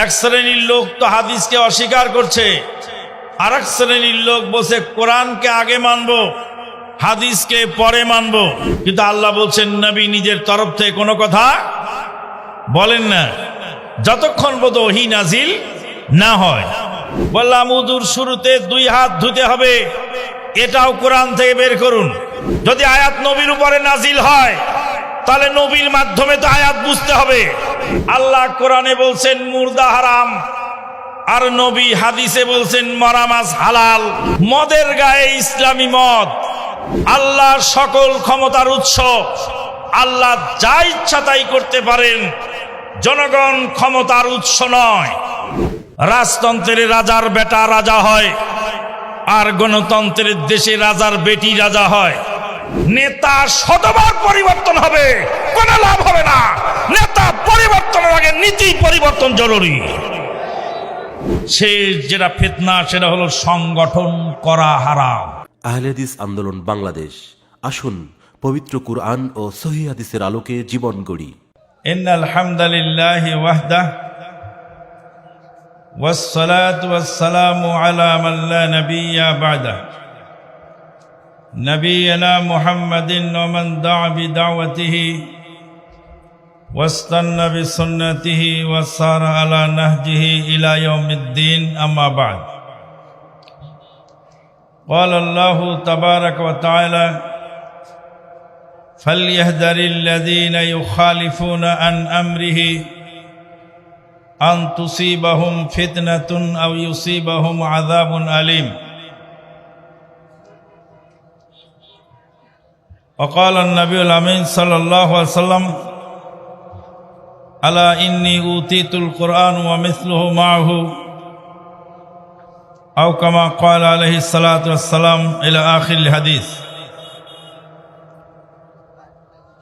এক শ্রেণীর লোক তো হাদিসকে অস্বীকার করছে, আর এক শ্রেণীর লোক বলছে কোরআনকে আগে মানবো, হাদিসকে পরে মানবো। কিন্তু আল্লাহ বলছেন নবী নিজের তরফ থেকে কোনো কথা বলেন না যতক্ষণ পর্যন্ত ওহী নাজিল না হয়। বললাম উযুর শুরুতে 2 হাত ধুতে হবে, এটাও কোরআন থেকে বের করুন। যদি আয়াত নবীর উপরে নাজিল হয় তাহলে নবীর মাধ্যমে তো আয়াত বুঝতে হবে। আল্লাহ কোরআনে বলছেন মুর্দা হারাম, আর নবী হাদিসে বলছেন মরা মাছ হালাল। মদের গায়ে ইসলামী মদ। আল্লাহর সকল ক্ষমতার উৎস, আল্লাহ যা ইচ্ছা তাই করতে পারেন, জনগণ ক্ষমতার উৎস নয়। রাজতন্ত্রের রাজার বেটা রাজা হয়, আর গণতন্ত্রের দেশে রাজার বেটি রাজা হয়। নেতা শতবার পরিবর্তন হবে, কোনো লাভ হবে না। নেতা পরিবর্তনের আগে নীতি পরিবর্তন জরুরি। শেষ যেটা ফিতনা সেটা হলো সংগঠন করা হারাম। আহলে হাদিস আন্দোলন বাংলাদেশ, আসুন পবিত্র কুরআন ও সহিহ হাদিসের আলোকে জীবন গড়ি। ইন্নাল হামদালিল্লাহি ওয়াহদাহু ওয়াসসালাতু ওয়াসসালামু আলা মান লা নাবিয়্যা বা'দাহু নবিয়্যিনা মুহাম্মাদিন ওয়া মান দা'a বিদাওয়াতিহি ওয়াস্তান্না বিসুন্নতিহি ওয়া সারা আলা নাহজিহি ইলা ইয়াউমিদ্দিন, আম্মা বা'দ। قال الله تبارك وتعالى فليحذر الذين يخالفون عن أمره أن تصيبهم فتنة أو يصيبهم عذاب أليم. وقال النبي الأمين صلى الله عليه وسلم ألا إني أوتيت القرآن ومثله معه أو كما قال عليه الصلاة والسلام إلى آخر الحديث।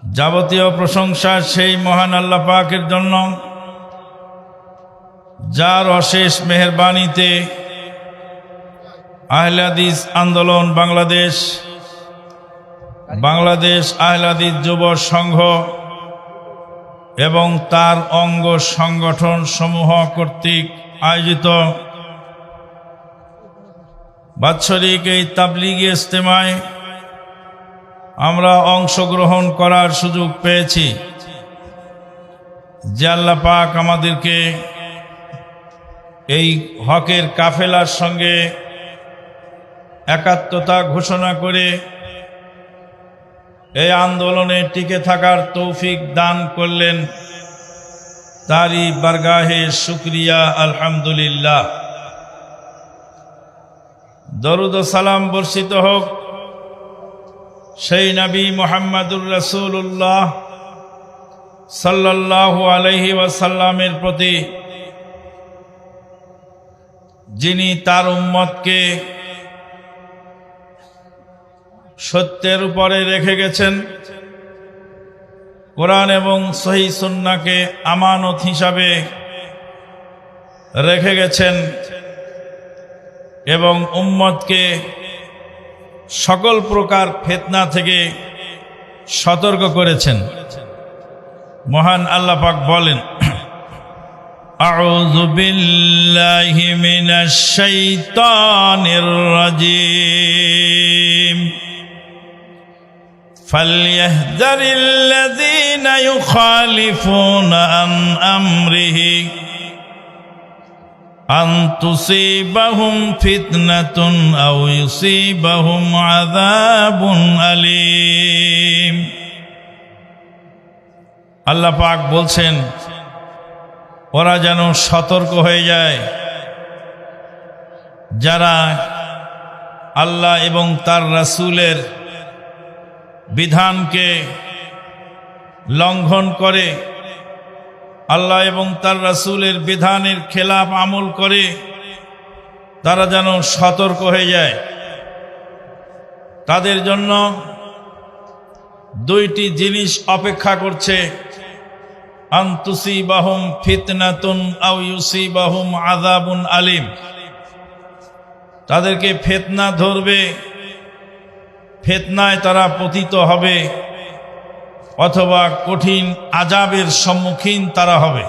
যাবতীয় প্রশংসা সেই মহান আল্লাহ পাকের জন্য, যার অশেষ মেহেরবানিতে আহলে হাদিস আন্দোলন বাংলাদেশ, বাংলাদেশ আহলে হাদিস যুব সংঘ এবং তার অঙ্গ সংগঠন সমূহ কর্তৃক আয়োজিত বাৎসরিক এই তাবলীগী ইজতেমায় আমরা অংশগ্রহণ করার সুযোগ পেয়েছি। যে আল্লাহ পাক আমাদেরকে এই হকের কাফেলার সঙ্গে একাত্মতা ঘোষণা করে এই আন্দোলনে টিকে থাকার তৌফিক দান করলেন, তারই বারগাহে শুকরিয়া আলহামদুলিল্লাহ। দরুদ ও সালাম বর্ষিত হোক সেই নবী মুহাম্মদুর রাসূলুল্লাহ সাল্লাল্লাহু আলাইহি ওয়াসাল্লামের প্রতি, যিনি তার উম্মতকে সত্যের উপরে রেখে গেছেন, কোরআন এবং সহিহ সুন্নাহকে আমানত হিসাবে রেখে গেছেন এবং উম্মতকে সকল প্রকার ফিতনা থেকে সতর্ক করেছেন। মহান আল্লাহ পাক বলেন, আউযু বিল্লাহি মিনাশ শাইতানির রাজীম ফালইহযারিল্লাযীনা ইউখালিফুনা আন আমরিহি আন তুসিবাহুম ফিতনাতুন আও ইউসিবাহুম আযাবুন আলীম। আল্লাহ পাক বলছেন ওরা যেন সতর্ক হয়ে যায়, যারা আল্লাহ এবং তার রাসূলের বিধানকে লঙ্ঘন করে, আল্লাহ এবং তার রাসূলের বিধানের খেলাফ আমল করে, তারা যেন সতর্ক হয়ে যায়। তাদের জন্য 2টি জিনিস অপেক্ষা করছে, আন তুসিবাহুম ফিতনাতুন আও ইউসিবাহুম আযাবুন আলীম। তাদেরকে ফিতনা ধরবে, ফিতনায় তারা পতিত হবে, অথবা কঠিন আযাবের সম্মুখীন তারা হবে।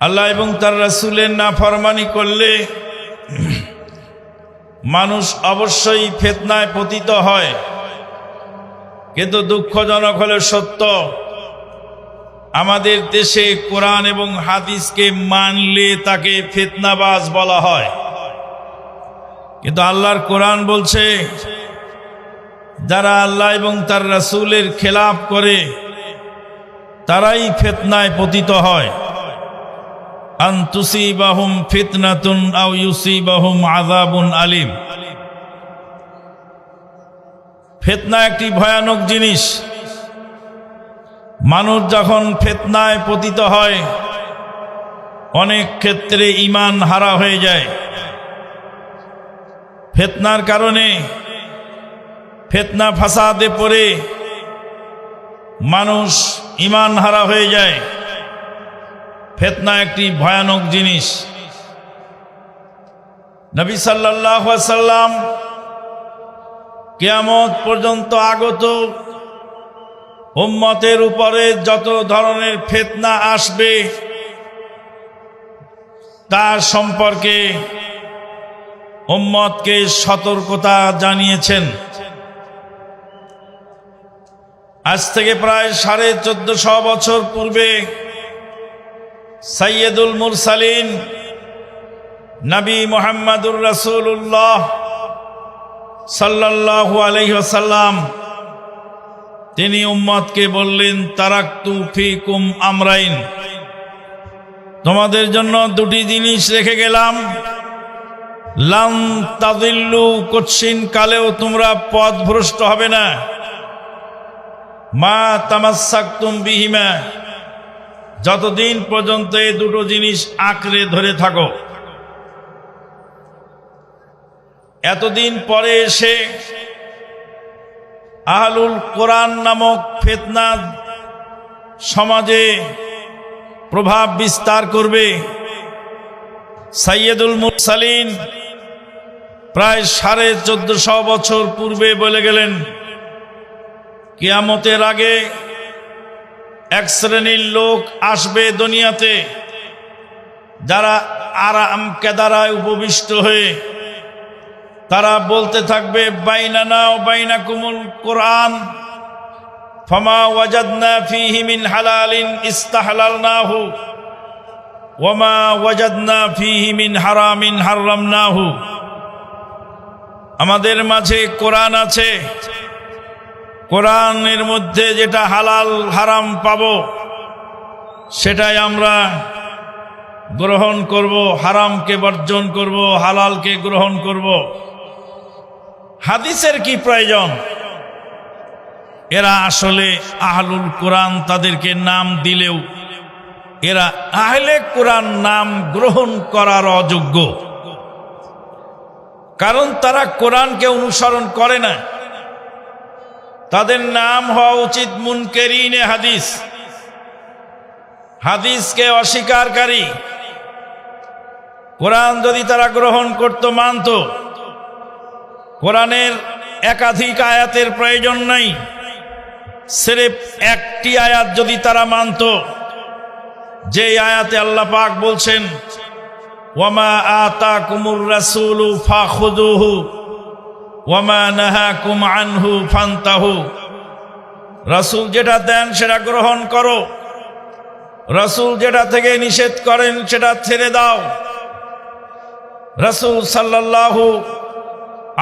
আল্লাহ এবং তার রাসূলের নাফরমানি করলে মানুষ অবশ্যই ফিতনায় পতিত হয়। কিন্তু দুঃখজনক হলে সত্য, আমাদের দেশে কোরআন এবং হাদিসকে মানলে তাকে ফিতনাবাজ বলা হয়। কিন্তু আল্লাহর কোরআন বলছে, যারা আল্লাহ এবং তার রাসূলের খেলাফ করে তারাই ফিতনায় পতিত হয়। আন তুসিবাহুম ফিতনাতুন আও ইউসিবাহুম আযাবুন আলিম। ফিতনা একটি ভয়ানক জিনিস। মানুষ যখন ফিতনায় পতিত হয় অনেক ক্ষেত্রে ঈমান হারা হয়ে যায়। ফিতনার কারণে ফিতনা ফাসাদে পড়ে মানুষ ঈমান হারা হয়ে যায়। ফিতনা একটি ভয়ানক জিনিস। নবী সাল্লাল্লাহু আলাইহি ওয়াসাল্লাম কিয়ামত পর্যন্ত আগত উম্মতের উপরে যত ধরনের ফিতনা আসবে তার সম্পর্কে উম্মতকে সতর্কতা জানিয়েছেন। আজ থেকে প্রায় 1450 বছর পূর্বে সাইয়্যিদুল মুরসালিন নবী মুহাম্মদুর রাসূলুল্লাহ সাল্লাল্লাহু আলাইহি ওয়াসাল্লাম তিনি উম্মতকে বললেন, তারাকতু ফিকুম আমরাইন, তোমাদের জন্য দুটি জিনিস রেখে গেলাম, লাম তাদিল্লু, কঠিন কালেও তোমরা পথভ্রষ্ট হবে না, মা তামাসসাকতুম বিহিমা, যতদিন পর্যন্ত এই দুটো জিনিস আঁকড়ে ধরে থাকো। এতদিন পরে এসে আহলুল কোরআন নামক ফিতনা সমাজে প্রভাব বিস্তার করবে। সাইয়্যিদুল মুরসালিন প্রায় 1450 বছর পূর্বে বলে গেলেন, কিয়ামতের আগে এক শ্রেণীর লোক আসবে দুনিয়াতে যারা আরাম কেদারায় উপবিষ্ট হয়ে তারা বলতে থাকবে, বাইনানা ওয়া বাইনাকুমুল কোরআন ফামা ওয়াজাদনা ফীহি মিন হালালিন ইস্তাহলালনাহু ওয়া মা ওয়াজাদনা ফীহি মিন হারামিন হারামনাহু। আমাদের মাঝে কোরআন আছে, কোরআনের মধ্যে যেটা হালাল হারাম পাবো সেটাই আমরা গ্রহণ করব, হারামকে বর্জন করব, হালালকে গ্রহণ করব। হাদিসের কি প্রয়োজন? এরা আসলে আহলুল কোরআন, তাদেরকে নাম দিলেও এরা আহলে কোরআন নাম গ্রহণ করার অযোগ্য, কারণ তারা কোরআনকে অনুসরণ করে না। তাদের নাম হওয়া উচিত মুনকেরিনে হাদিস, হাদিসকে অস্বীকারী। কোরআন যদি তারা গ্রহণ করত, মানত, কোরআনের একাধিক আয়াতের প্রয়োজন নাই, সির্ফ একটি আয়াত যদি তারা মানত, যে আয়াতে আল্লাহ পাক বলছেন, ওয়ামা আতাকুমুর রাসূলু ফাখুযুহু ওয়ামা নাহাকুম আনহু ফান্তাহু, রাসূল যেটা দেন সেটা গ্রহণ করো, রাসূল যেটা থেকে নিষেধ করেন সেটা ছেড়ে দাও। রাসূল সাল্লাল্লাহু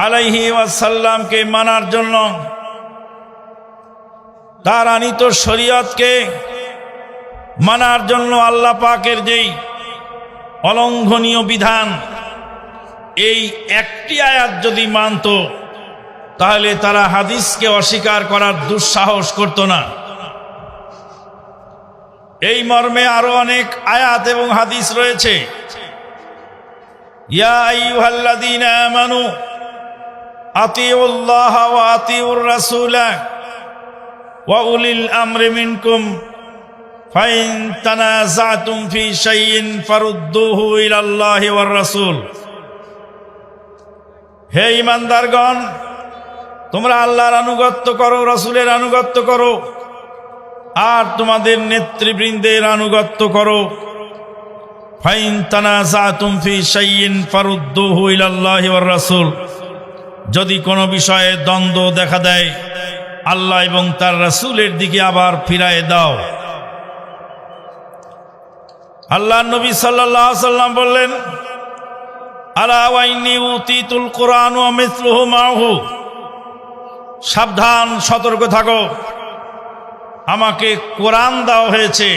আলাইহি ওয়াসাল্লামকে মানার জন্য, তার আনিত শরীয়তকে মানার জন্য আল্লাহ পাকের যেই অলঙ্ঘনীয় বিধান, এই একটি আয়াত যদি মানত তাহলে তারা হাদিসকে অস্বীকার করার দুঃসাহস করত না। এই মর্মে আরো অনেক আয়াত এবং হাদিস রয়েছে। ইয়া আইয়ুহাল্লাযীনা আমানু আতিউল্লাহ ওয়া আতিউর রাসূলা ওয়া উলিল আমরি মিনকুম ফাইন তানাযাতুম ফি শাইইন ফারুদ্দুহু ইলাল্লাহি ওয়ার রাসূল। হে ঈমানদারগণ, তোমরা আল্লাহর আনুগত্য করো, রাসূলের আনুগত্য করো, আর তোমাদের নেতৃবৃন্দের আনুগত্য করো। ফাইন তানাযাতুম ফি শাইইন ফারুদ্দুহু ইলাল্লাহি ওয়ার রাসূল, যদি কোনো বিষয়ে দ্বন্দ্ব দেখা দেয় আল্লাহ এবং তার রাসূলের দিকে আবার ফিরায়ে দাও। আল্লাহর নবী সাল্লাল্লাহু আলাইহি ওয়াসাল্লাম বললেন, আলা ওয়া ইন্নী উতীতুল কুরআন ওয়া মিসলুহু মাহু, সাবধান, সতর্ক থাকো, আমাকে কোরআন দেওয়া হয়েছে,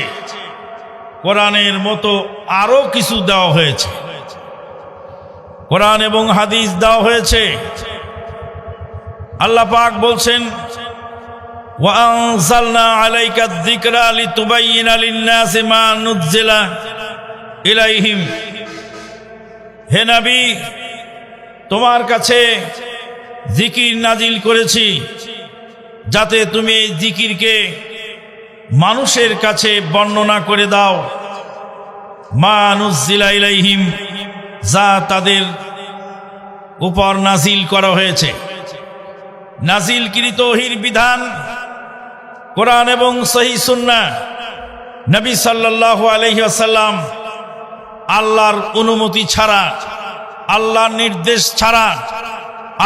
কোরআনের মতো আরো কিছু দেওয়া হয়েছে, কোরআন এবং হাদিস দেওয়া হয়েছে। আল্লাহ পাক বলছেন, ওয়া আনজালনা আলাইকা যিকরা লিতুবাইয়িনা লিন-নাসি মা নুযিলা ইলাইহিম, হে নবী, তোমার কাছে জিকির নাজিল করেছি যাতে তুমি এই জিকিরকে মানুষের কাছে বর্ণনা করে দাও। মা নুযিলা ইলাইহিম, যা তাদের উপর নাজিল করা হয়েছে। নাজিলকৃত ওহীর বিধান কোরআন এবং সহিহ সুন্নাহ, নবী সাল্লাল্লাহু আলাইহি ওয়াসাল্লাম আল্লাহর অনুমতি ছাড়া, আল্লাহর নির্দেশ ছাড়া,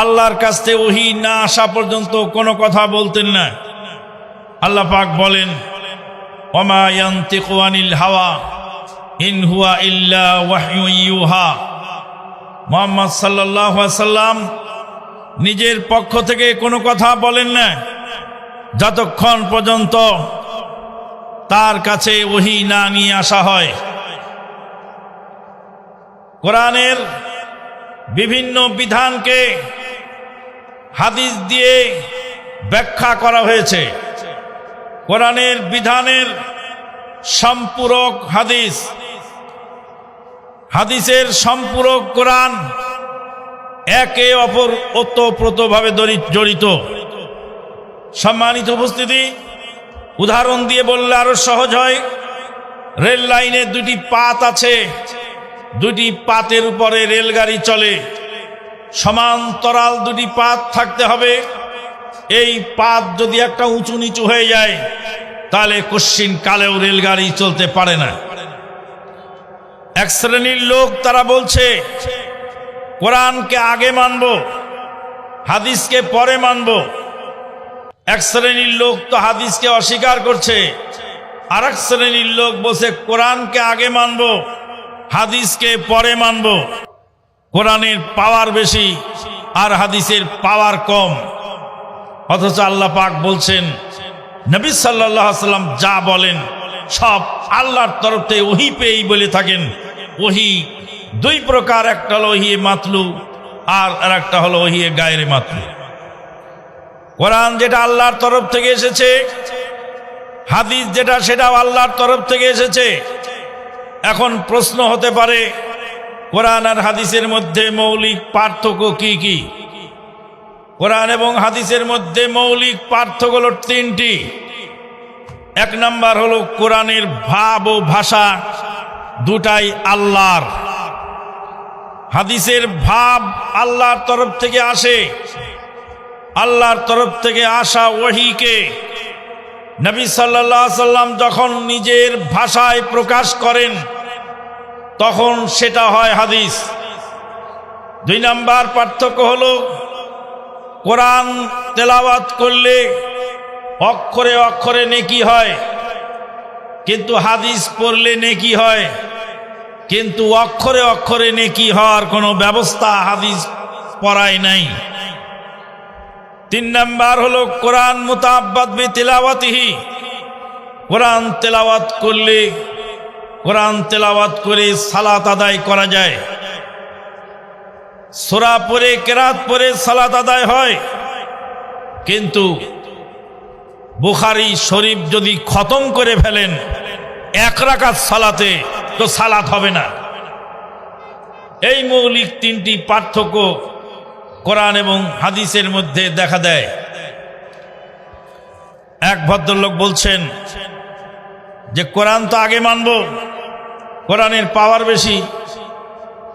আল্লাহর কাছ থেকে ওহী না আসা পর্যন্ত কোনো কথা বলতেন না। আল্লাহ পাক বলেন, ওমা ইয়ানতিকু আনিল হাওয়া ইন হুয়া ইল্লা ওয়াহয়ুন ইউহা, মুহাম্মদ সাল্লাল্লাহু আলাইহি ওয়াসাল্লাম নিজের পক্ষ থেকে কোনো কথা বলেন না যতক্ষণ পর্যন্ত তার কাছে ওহী না নিয়ে আসা হয়। কোরআনের বিভিন্ন বিধানকে হাদিস দিয়ে ব্যাখ্যা করা হয়েছে। কোরআনের বিধানের সম্পূরক হাদিস, হাদিসের সম্পূরক কোরআন একে অপর ওতপ্রোতভাবে জড়িত। সম্মানিত উপস্থিতি, উদাহরণ দিয়ে বললে আরো সহজ হয়। রেল লাইনে দুটি পাত আছে, দুটি পাতের উপরে রেলগাড়ি চলে, সমান্তরাল দুটি পাত থাকতে হবে। এই পাত যদি একটা উঁচু নিচু হয়ে যায় তাহলে কশ্চিন কালেও রেলগাড়ি চলতে পারে না। এক শ্রেণীর লোক তারা বলছে কোরআনকে আগে মানব, হাদিসকে পরে মানব। এক শ্রেণীর লোক তো হাদিসকে অস্বীকার করছে, আর এক শ্রেণীর লোক বলছে কোরআনকে আগে মানব, হাদিসকে পরে মানব। কোরআনের পাওয়ার বেশি আর হাদিসের পাওয়ার কম। অথচ আল্লাহ পাক বলছেন, নবী সাল্লাল্লাহু আলাইহি ওয়াসাল্লাম যা বলেন সব আল্লাহর তরফ থেকে ওহী পেয়েই বলে থাকেন। ওহী দুই প্রকার, একটা হলো ওহী মাতলু আর একটা হলো ওহী গায়রে মাতলু। কোরআন যেটা আল্লাহর তরফ থেকে এসেছে, হাদিস যেটা সেটাও আল্লাহর তরফ থেকে এসেছে। এখন প্রশ্ন হতে পারে, কোরআন আর হাদিসের মধ্যে মৌলিক পার্থক্য কি কি? কোরআন এবং হাদিসের মধ্যে মৌলিক পার্থক্য হলো তিনটি। এক নাম্বার হলো কোরআনের ভাব ও ভাষা দুটাই আল্লাহর। হাদিসের ভাব আল্লাহর তরফ থেকে আসে। আল্লাহর তরফ থেকে আসা ওহীকে নবী সাল্লাল্লাহু আলাইহি ওয়াসাল্লাম যখন নিজের ভাষায় প্রকাশ করেন তখন সেটা হয় হাদিস। দুই নাম্বার পার্থক্য হলো কোরআন তেলাওয়াত করলে অক্ষরে অক্ষরে নেকি হয়, কিন্তু হাদিস পড়লে নেকি হয়, কিন্তু অক্ষরে অক্ষরে নেকি হওয়ার কোনো ব্যবস্থা হাদিস পড়ায় নাই। তিন নাম্বার হলো কোরআন মুতাআব্বাদ বিতিলাওয়াতিহি, কোরআন তেলাওয়াত করলে, কোরআন তেলাওয়াত করে সালাত আদায় করা যায়। সূরা পড়ে, কেরাত পড়ে সালাত আদায় হয়, কিন্তু বুখারী শরীফ যদি খতম করে ফেলেন এক রাকাত সালাতে, তো সালাত হবে না। এই মৌলিক তিনটি পার্থক্য কোরআন এবং হাদিসের মধ্যে দেখা দেয়। এক ভদ্রলোক বলছেন যে কোরআন তো আগে মানব, কোরআনের পাওয়ার বেশি,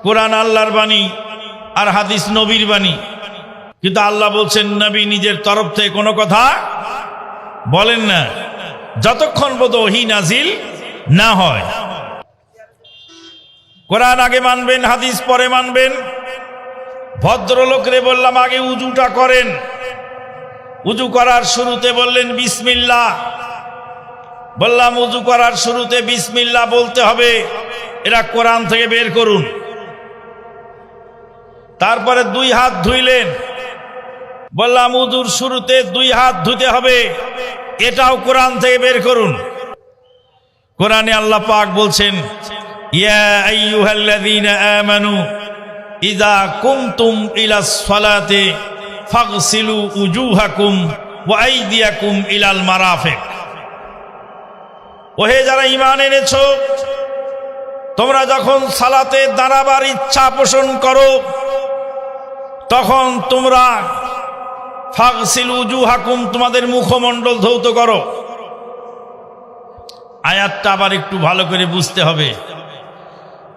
কোরআন আল্লাহর বাণী আর হাদিস নবীর বাণী। কিন্তু আল্লাহ বলছেন নবী নিজের তরফ থেকে কোনো কথা বলেন না যতক্ষণ পর্যন্ত ওহী নাজিল না হয়। কোরআন আগে মানবেন, হাদিস পরে মানবেন। ভদ্রলোকরে বললাম আগে উজুটা করেন। উজু করার শুরুতে বললেন বিসমিল্লাহ। বললাম উজু করার শুরুতে বিসমিল্লাহ বলতে হবে, এরা কোরআন থেকে বের করুন। তারপরে 2 হাত ধুইলেন। বললাম উজুর শুরুতে 2 হাত ধুতে হবে, এটাও কোরআন থেকে বের করুন। কোরআনে আল্লাহ পাক বলছেন, ইয়া আইয়ুহাল্লাযীনা আমানু ইযা কুমতুম ইলাস সালাতি ফাগসিলু উজুহাকুম ওয়া আইদিয়াকুম ইলাল মারাফিক। ওহে যারা ঈমান এনেছো, তোমরা যখন সালাতে দাঁড়াবার ইচ্ছা পোষণ করো, তখন তোমরা ফাগসিলু উজুহাকুম, তোমাদের মুখমণ্ডল ধৌত করো। আয়াতটা আবার একটু ভালো করে বুঝতে হবে।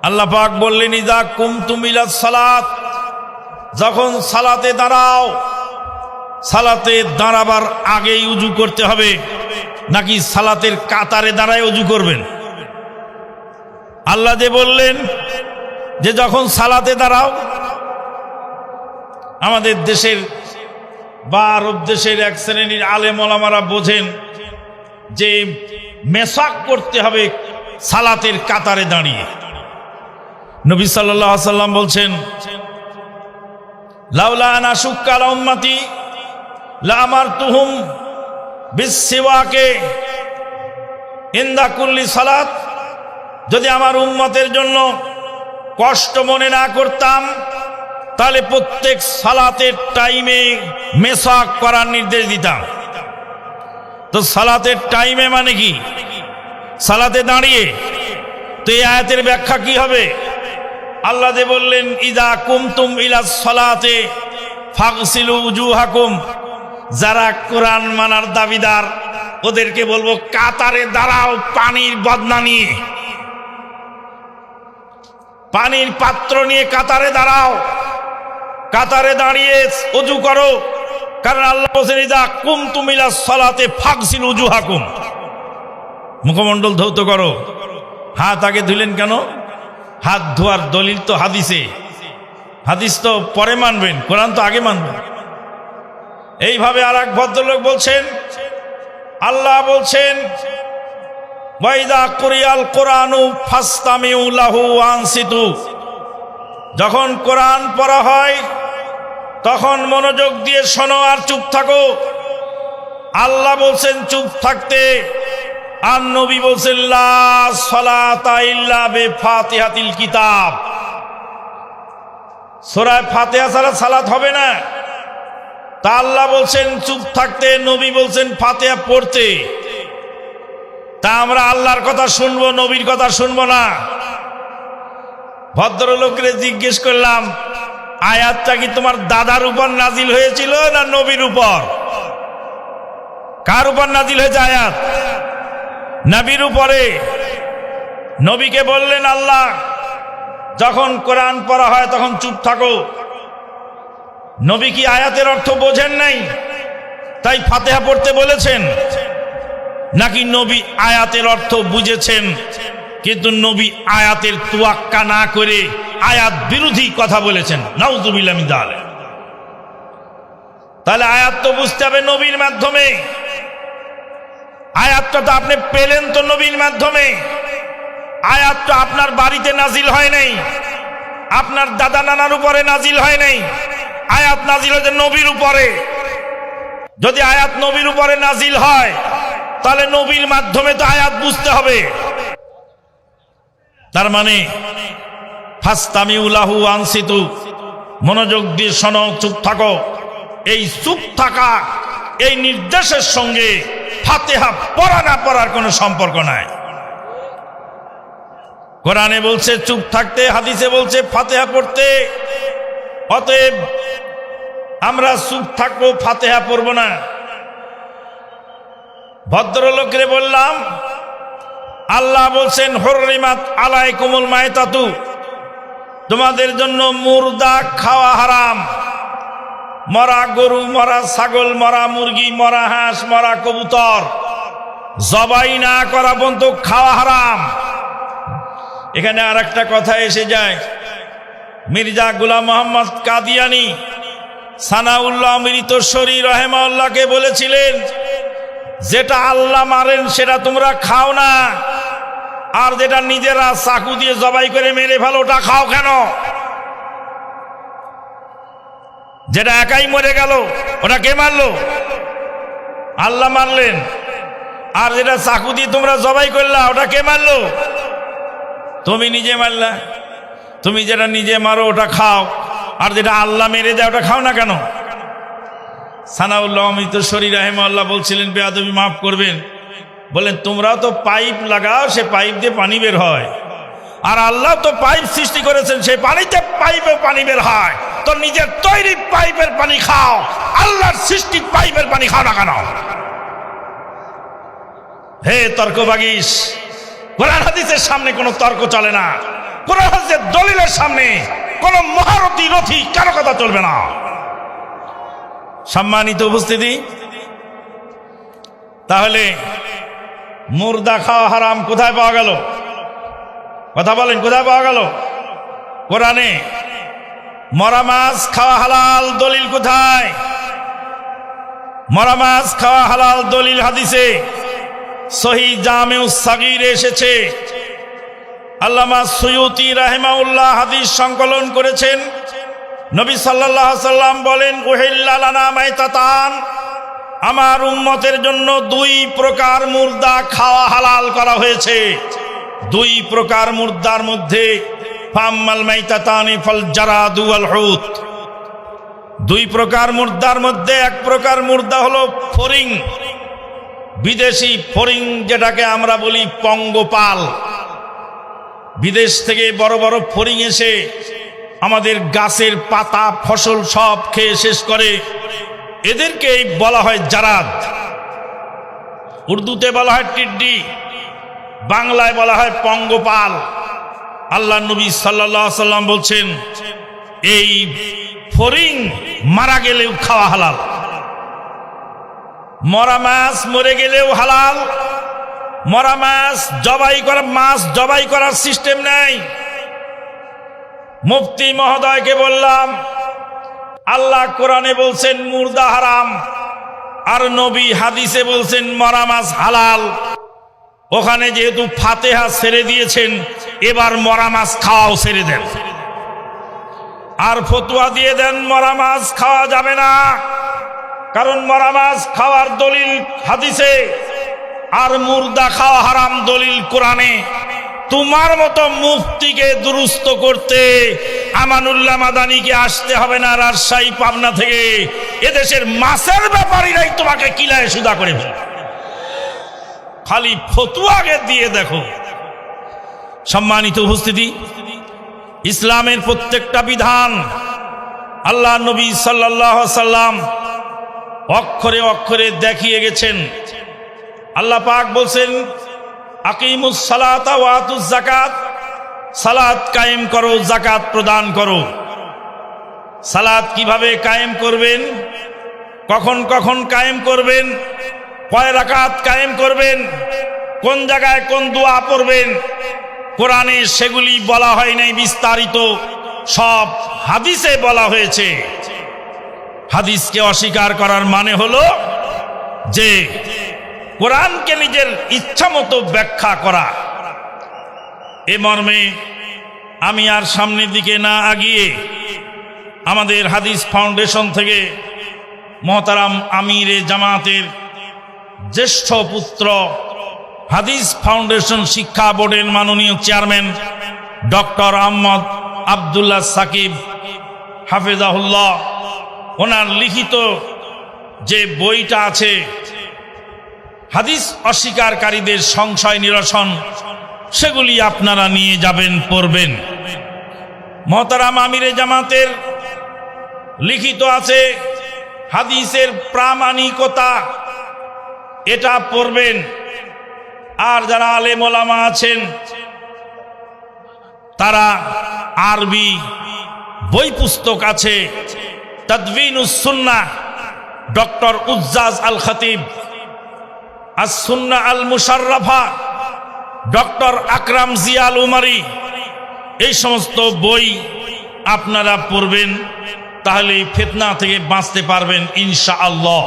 আল্লাহ পাক বললেন ইযা কুমতুম ইলাস সালাত, যখন সালাতে দাঁড়াও, সালাতে দাঁড়াবার আগেই উজু করতে হবে নাকি সালাতের কাতারে দাঁড়ায় উজু করবেন? আল্লাহ যে বললেন যে যখন সালাতে দাঁড়াও, আমাদের দেশের বা আরব দেশের এক শ্রেণীর আলেম ওলামারা বোঝেন যে মেসাক করতে হবে সালাতের কাতারে দাঁড়িয়ে। নবী সাল্লাল্লাহু আলাইহি ওয়াসাল্লাম বলছেন, লাউলা আনা শুক্কা আলা উম্মতি লা আমারতুহুম বিসসিওয়াকে ইনদা কুল্লি সালাত। যদি আমার উম্মতের জন্য কষ্ট মনে না করতাম, তাহলে প্রত্যেক সালাতের টাইমে মেসাক করার নির্দেশ দিতাম। তো সালাতের টাইমে মানে কি? সালাতে দাঁড়িয়ে। তো এই আয়াতের ব্যাখ্যা কি হবে? আল্লাহ যে বললেন ইযা কুমতুম ইলাস সালাতে ফাগসিলু উজুহাকুম, যারা কোরআন মানার দাবিদার ওদেরকে বলবো কাতারে দাঁড়াও, পানির বদনা নিয়ে, পানির পাত্র নিয়ে কাতারে দাঁড়াও, কাতারে দাঁড়িয়ে ওযু করো। কারণ আল্লাহ বলেন ইযা কুমতুম ইলাস সালাতে ফাগসিলু উজুহাকুম, মুখমণ্ডল ধৌত করো। হাত আগে ধুলেন কেন? হাত ধোয়ার দলিল তো হাদিসে, হাদিস তো পরে মানবেন, কোরআন তো আগে মানবেন। এইভাবে আর এক ভদ্রলোক বলছেন, আল্লাহ বলছেন ওয়াইদা কুরিয়াল কোরআনু ফাসতামিউ লাহু ওয়ানসিতু, যখন কোরআন পড়া হয় তখন মনোযোগ দিয়ে শোনো আর চুপ থাকো। আল্লাহ বলছেন চুপ থাকতে, আর নবী বলছেন লা সালাতা ইল্লা বিফাতিহাতিল কিতাব, সূরা ফাতিহা ছাড়া সালাত হবে না। তা আল্লাহ বলছেন চুপ থাকতে, নবী বলছেন ফাতিহা পড়তে। তা আমরা আল্লাহর কথা শুনবো, নবীর কথা শুনবো না? ভদ্রলোকরে জিজ্ঞেস করলাম, আয়াতটা কি তোমার দাদার উপর নাজিল হয়েছিল না নবীর উপর? কার উপর নাজিল হয়েছে আয়াত? নবীর উপরে। নবীকে বললেন আল্লাহ যখন কোরআন পড়া হয় তখন চুপ থাকো। নবী কি আয়াতের অর্থ বোঝেন নাই তাই ফাতিহা পড়তে বলেছেন, নাকি নবী আয়াতের অর্থ বুঝেছেন কিন্তু নবী আয়াতের তোয়াক্কা না করে আয়াত বিরোধী কথা বলেছেন? নাউযুবিল্লাহ মিন যালিক। তাহলে আয়াত তো বুঝতে হবে নবীর মাধ্যমে। আয়াতটা তো আপনি পেলেন তো নবীর মাধ্যমে। আয়াতটা আপনার বাড়িতে নাজিল হয় নাই, আপনার দাদা নানার উপরে নাজিল হয় নাই। আয়াত নাজিল হয়েছে নবীর উপরে। যদি আয়াত নবীর উপরে নাজিল হয় তাহলে নবীর মাধ্যমে তো আয়াত বুঝতে হবে। তার মানে ফাসতামিউ লাহু ওয়ানসিতু, মনোযোগ দিয়ে শোনো, চুপ থাকো। এই চুপ থাকা এই নির্দেশের সঙ্গে ফাতিহা পড়া না পড়ার কোনো সম্পর্ক নাই। কোরআনে বলছে চুপ থাকতে, হাদিসে বলছে ফাতিহা পড়তে। অতএব আমরা চুপ থাকবো, ফাতিহা পড়ব না। ভদ্রলোকরে বললাম আল্লাহ বলছেন হুররিমাত আলাইকুমুল মাইতাতু, তোমাদের জন্য মুর্দা খাওয়া হারাম। মরা গরু, মরা ছাগল, মরা মুরগি, মরা হাঁস, মরা কবুতর জবাই না করা পর্যন্ত খাওয়া হারাম। এখানে আর একটা কথা এসে যায়, মির্জা গোলাম মোহাম্মদ কাদিয়ানী সানাউল্লাহ অমৃতসরী রহেমাউল্লাহকে বলেছিলেন, যেটা আল্লাহ মারেন সেটা তোমরা খাও না, আর যেটা নিজেরা চাকু দিয়ে জবাই করে মেরে ফেলো ওটা খাও কেন? যেটা একাই মরে গেল ওটা কে মারলো? আল্লাহ মারলেন। আর যেটা চাকু দিয়ে তোমরা জবাই করলা ওটা কে মারলো? তুমি নিজে মারলা। তুমি যেটা নিজে মারো ওটা খাও, আর যেটা আল্লাহ মেরে দেয় ওটা খাও না কেন? সানাউল্লাহ অমৃতসরী রাহিমাহুল্লাহ বলছিলেন, বেয়াদবি মাফ করবেন, বলেন তোমরাও তো পাইপ লাগাও, সে পাইপ দিয়ে পানি বের হয়, আর আল্লাহ তো পাইপ সৃষ্টি করেছেন, সেই পানিতে পাইপে পানি বের হয়। তো নিজের তৈরি পাইপের পানি খাও, আল্লাহর সৃষ্টি পাইপের পানি খাও না কেন? হে তর্কবাগীশ, কোরআন হাদিসের সামনে কোনো তর্ক চলে না। কোরআন হাদিসের দলিলের সামনে কোনো মহারথী রথী কারো কথা চলবে না। সম্মানিত উপস্থিতি, তাহলে মুর্দা খাওয়া হারাম কোথায় পাওয়া গেল? কথা বলেন, কোথায় পাওয়া গেল? কোরআনে। মরা মাছ খাওয়া হালাল, দলিল কোথায়? মরা মাছ খাওয়া হালাল দলিল হাদিসে সহিহ জামেউস সাগীরে এসেছে। আল্লামা সুয়ুতী রাহিমাহুল্লাহ হাদিস সংকলন করেছেন। নবী সাল্লাল্লাহু আলাইহি সাল্লাম বলেন, উহিল্লা লানা মাইতাতান, আমার উম্মতের জন্য দুই প্রকার মুর্দা খাওয়া হালাল করা হয়েছে। দুই প্রকার মুর্দার মধ্যে ফাম্মাল মাইতাতানি ফাল জারাদু ওয়াল হুত। দুই প্রকার মুর্দার মধ্যে এক প্রকার মুর্দা হলো ফড়িং, বিদেশি ফড়িং, যেটাকে আমরা বলি পঙ্গপাল। বিদেশ থেকে বড় বড় ফড়িং এসে আমাদের গাছের পাতা ফসল সব খেয়ে শেষ করে, এদেরকেই বলা হয় জারাদ। উর্দুতে বলা হয় টিড্ডি, বাংলায় বলা হয় পঙ্গপাল। আল্লাহ নবী সাল্লাল্লাহু আলাইহি সাল্লাম বলছেন, এই ফড়িং মারা গেলেও খাওয়া হালাল। মরা মাছ মরে গেলেও হালাল। মরা মাছ জবাই করার সিস্টেম নেই। মুফতি মহোদয়কে বললাম, আল্লাহ কোরআনে বলছেন মুর্দা হারাম, আর নবী হাদিসে বলছেন মরা মাছ হালাল। ওখানে যেহেতু ফাতেহা ছেড়ে দিয়েছেন, এবার মরা মাছ খাওয়াও ছেড়ে দেন, আর ফতোয়া দিয়ে দেন মরা মাছ খাওয়া যাবে না, কারণ মরা মাছ খাওয়ার দলিল হাদিসে, আর মুর্দা খাওয়া হারাম দলিল কোরআনে। তোমার মতো মুফতিকে দুরুস্ত করতে আমানুল্লাহ মাদানিকে আসতে হবে না রাজশাহী পাবনা থেকে। এদেশের মাছের ব্যাপারীরাই তোমাকে কিলায় সুদা করে ফেলবে, খালি ফতুয়াকে দিয়ে দেখো। সম্মানিত উপস্থিতি, ইসলামের প্রত্যেকটা বিধান আল্লাহ নবী সাল্লাল্লাহু আলাইহি সাল্লাম অক্ষরে অক্ষরে দেখিয়ে গেছেন। আল্লাহ পাক বলছেন, আকিমুস সালাতা ওয়া আতুজ যাকাত, সালাত কায়েম করো, যাকাত প্রদান করো। সালাত কিভাবে কায়েম করবেন, কখন কখন কায়েম করবেন, কয় রাকাত কায়েম করবেন, কোন জায়গায় কোন দোয়া পড়বেন, কোরআনে সেগুলি বলা হয় নাই বিস্তারিত, সব হাদিসে বলা হয়েছে। হাদিসকে অস্বীকার করার মানে হলো যে কোরআনকে নিজের ইচ্ছা মতো ব্যাখ্যা করা। এ মর্মে আমি আর সামনের দিকে না আগিয়ে আমাদের হাদিস ফাউন্ডেশন থেকে মহতারাম আমিরে জামাতের জ্যেষ্ঠ পুত্র, হাদিস ফাউন্ডেশন শিক্ষা বোর্ডের মাননীয় চেয়ারম্যান ডক্টর আহমদ আব্দুল্লাহ সাকিব হাফেজাহুল্লাহ, ওনার লিখিত যে বইটা আছে হাদিস অস্বীকারীদের সংশয় নিরসন, সেগুলি আপনারা নিয়ে যাবেন, পড়বেন। মহতারাম আমিরে জামাতের লিখিত আছে হাদিসের প্রামাণিকতা, এটা পড়বেন। আর যারা আলেম ওলামা আছেন তারা আরবি বই পুস্তক আছে, তাদবিনুস সুন্নাহ ডক্টর উজ্জাজ আল খতিব, আস সুন্নাহ আল মুশাররাফা ডক্টর আকরাম জিয়াল উমারি, এই সমস্ত বই আপনারা পড়বেন, তাহলে ফিতনা থেকে বাঁচতে পারবেন ইনশাআল্লাহ।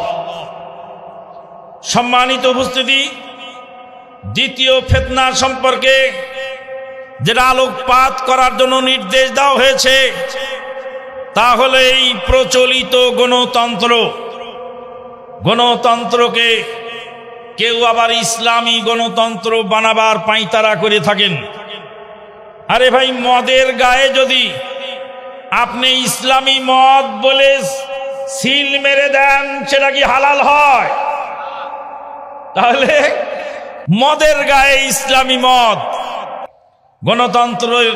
সম্মানিত উপস্থিতি, দ্বিতীয় ফিতনা সম্পর্কে যেটা আলোকপাত করার জন্য নির্দেশ দেওয়া হয়েছে তা হলো এই প্রচলিত গণতন্ত্রকে কেউ আবার ইসলামী গণতন্ত্র বানাবার পাঁয়তারা করে থাকেন। আরে ভাই, মদের গায়ে যদি আপনি ইসলামী মদ বলে সিল মেরে দেন, সেটা কি হালাল হয়? তাহলে মদের গায়ে ইসলামী মদ। গণতন্ত্রের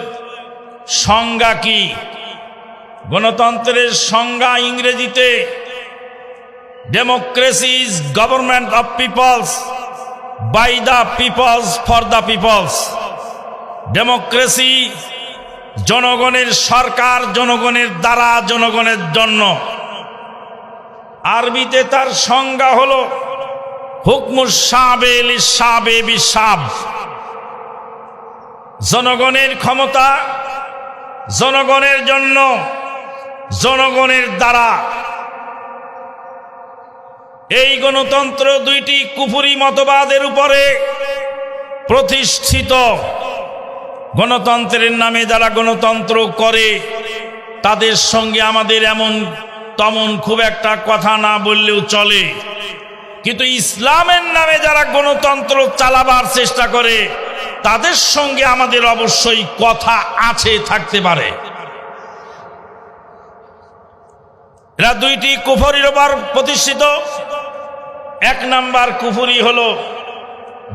সংজ্ঞা কি? গণতন্ত্রের সংজ্ঞা ইংরেজিতে democracy is government of peoples, by the peoples, for the peoples. Democracy জনগণের সরকার, জনগণের দ্বারা, জনগণের জন্য। আরবিতে তার সংজ্ঞা হলো হুকমুস শাবে লিশাবে বিশাব। জনগণের ক্ষমতা, জনগণের জন্য, জনগণের দ্বারা। এই গণতন্ত্র দুইটি কুফরি মতবাদের উপরে প্রতিষ্ঠিত। গণতন্ত্রের নামে যারা গণতন্ত্র করে তাদের সঙ্গে আমাদের এমন তেমন খুব একটা কথা না বললেও চলে, কিন্তু ইসলামের নামে যারা গণতন্ত্র চালাবার চেষ্টা করে তাদের সঙ্গে আমাদের অবশ্যই কথা আছে, থাকতে পারে। এরা দুইটি কুফরির উপর প্রতিষ্ঠিত। এক নাম্বার কুফরি হলো